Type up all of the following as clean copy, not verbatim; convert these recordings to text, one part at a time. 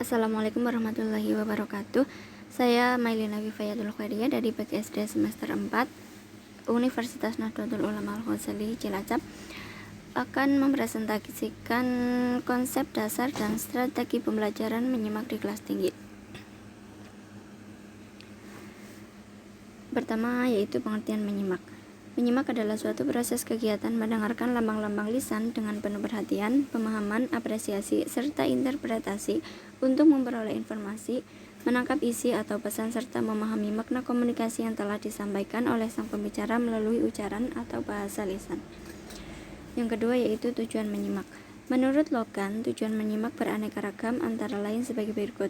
Assalamualaikum warahmatullahi wabarakatuh. Saya Mailina Vifayatul Khairiyah dari PGSD semester 4 Universitas Nahdlatul Ulama Al-Ghazali Cilacap akan mempresentasikan konsep dasar dan strategi pembelajaran menyimak di kelas tinggi. Pertama yaitu pengertian menyimak. Menyimak adalah suatu proses kegiatan mendengarkan lambang-lambang lisan dengan penuh perhatian, pemahaman, apresiasi, serta interpretasi untuk memperoleh informasi, menangkap isi atau pesan, serta memahami makna komunikasi yang telah disampaikan oleh sang pembicara melalui ucaran atau bahasa lisan. Yang kedua yaitu tujuan menyimak. Menurut Logan, tujuan menyimak beraneka ragam antara lain sebagai berikut.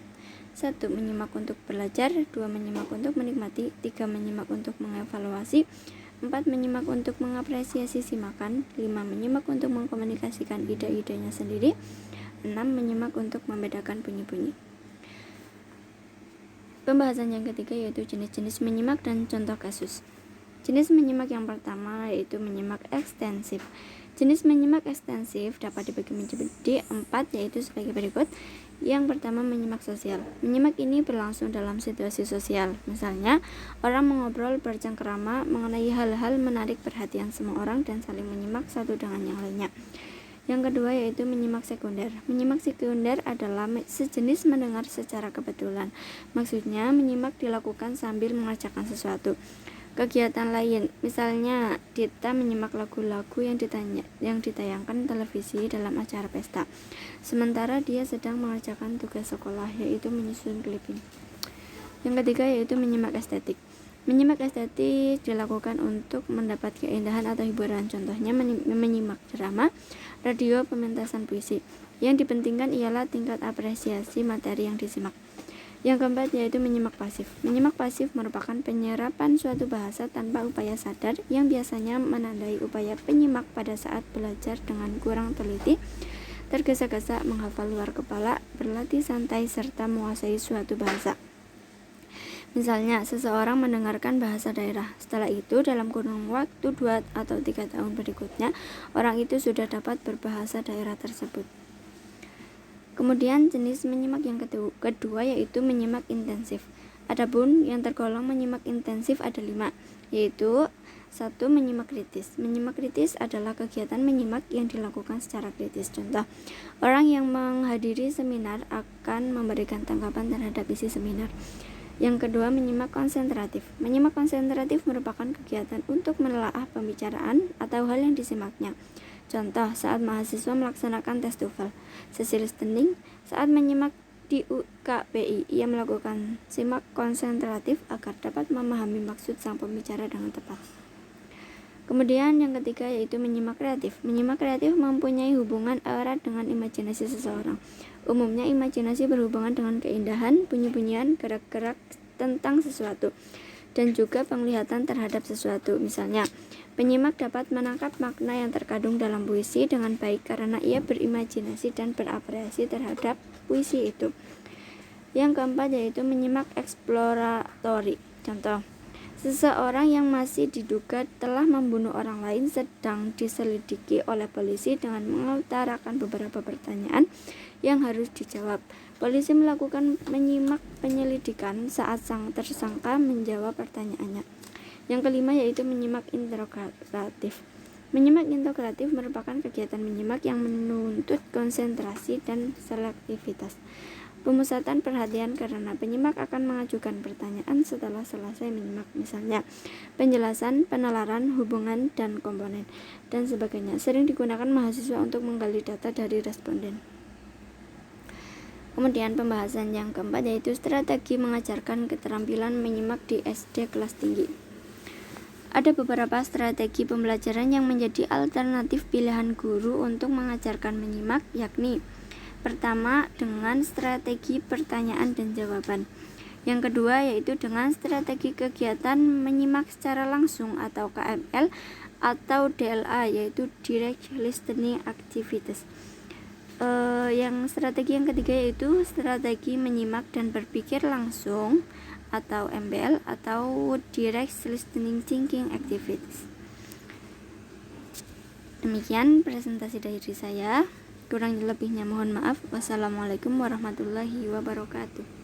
1. Menyimak untuk belajar. 2. Menyimak untuk menikmati. 3. Menyimak untuk mengevaluasi. 4. Menyimak untuk mengapresiasi simakan. 5. Menyimak untuk mengkomunikasikan ide-idenya sendiri. 6. Menyimak untuk membedakan bunyi-bunyi. Pembahasan yang ketiga yaitu jenis-jenis menyimak dan contoh kasus. Jenis menyimak yang pertama yaitu menyimak ekstensif. Jenis menyimak ekstensif dapat dibagi menjadi 4 yaitu sebagai berikut. Yang pertama menyimak sosial. Menyimak ini berlangsung dalam situasi sosial. Misalnya, orang mengobrol bercengkerama mengenai hal-hal menarik perhatian semua orang dan saling menyimak satu dengan yang lainnya. Yang kedua yaitu menyimak sekunder. Menyimak sekunder adalah sejenis mendengar secara kebetulan. Maksudnya menyimak dilakukan sambil mengerjakan sesuatu. Kegiatan lain, misalnya Dita menyimak lagu-lagu yang ditayangkan televisi dalam acara pesta, sementara dia sedang mengerjakan tugas sekolah yaitu menyusun clipping. Yang ketiga yaitu menyimak estetik. Menyimak estetik dilakukan untuk mendapat keindahan atau hiburan. Contohnya menyimak drama, radio, pementasan puisi. Yang dipentingkan ialah tingkat apresiasi materi yang disimak. Yang keempat yaitu menyimak pasif. Menyimak pasif merupakan penyerapan suatu bahasa tanpa upaya sadar yang biasanya menandai upaya penyimak pada saat belajar dengan kurang teliti, tergesa-gesa, menghafal luar kepala, berlatih santai, serta menguasai suatu bahasa. Misalnya, seseorang mendengarkan bahasa daerah. Setelah itu, dalam kurun waktu 2 atau 3 tahun berikutnya, orang itu sudah dapat berbahasa daerah tersebut. Kemudian jenis menyimak yang kedua yaitu menyimak intensif. Adapun yang tergolong menyimak intensif ada 5, yaitu 1. Menyimak kritis. Menyimak kritis adalah kegiatan menyimak yang dilakukan secara kritis. Contoh, orang yang menghadiri seminar akan memberikan tanggapan terhadap isi seminar. Yang kedua, menyimak konsentratif. Menyimak konsentratif merupakan kegiatan untuk menelaah pembicaraan atau hal yang disimaknya. Contoh, saat mahasiswa melaksanakan tes TOEFL. Sesi listening, saat menyimak di UKBI, ia melakukan simak konsentratif agar dapat memahami maksud sang pembicara dengan tepat. Kemudian yang ketiga yaitu menyimak kreatif. Menyimak kreatif mempunyai hubungan erat dengan imajinasi seseorang. Umumnya imajinasi berhubungan dengan keindahan, bunyi-bunyian, gerak-gerak tentang sesuatu, dan juga penglihatan terhadap sesuatu. Misalnya, penyimak dapat menangkap makna yang terkandung dalam puisi dengan baik karena ia berimajinasi dan berapresiasi terhadap puisi itu. Yang keempat yaitu menyimak eksploratori. Contoh, seseorang yang masih diduga telah membunuh orang lain sedang diselidiki oleh polisi dengan mengutarakan beberapa pertanyaan yang harus dijawab. Polisi melakukan menyimak penyelidikan saat sang tersangka menjawab pertanyaannya. Yang kelima yaitu menyimak integratif. Menyimak integratif merupakan kegiatan menyimak yang menuntut konsentrasi dan selektivitas. Pemusatan perhatian karena penyimak akan mengajukan pertanyaan setelah selesai menyimak, misalnya penjelasan, penalaran, hubungan, dan komponen, dan sebagainya. Sering digunakan mahasiswa untuk menggali data dari responden. Kemudian pembahasan yang keempat yaitu strategi mengajarkan keterampilan menyimak di SD kelas tinggi. Ada beberapa strategi pembelajaran yang menjadi alternatif pilihan guru untuk mengajarkan menyimak, yakni pertama dengan strategi pertanyaan dan jawaban. Yang kedua yaitu dengan strategi kegiatan menyimak secara langsung atau KML atau DLA yaitu Direct Listening Activities. Yang strategi yang ketiga yaitu strategi menyimak dan berpikir langsung atau MBL atau Direct Listening Thinking Activities. Demikian presentasi dari saya. Kurang lebihnya mohon maaf. Wassalamualaikum warahmatullahi wabarakatuh.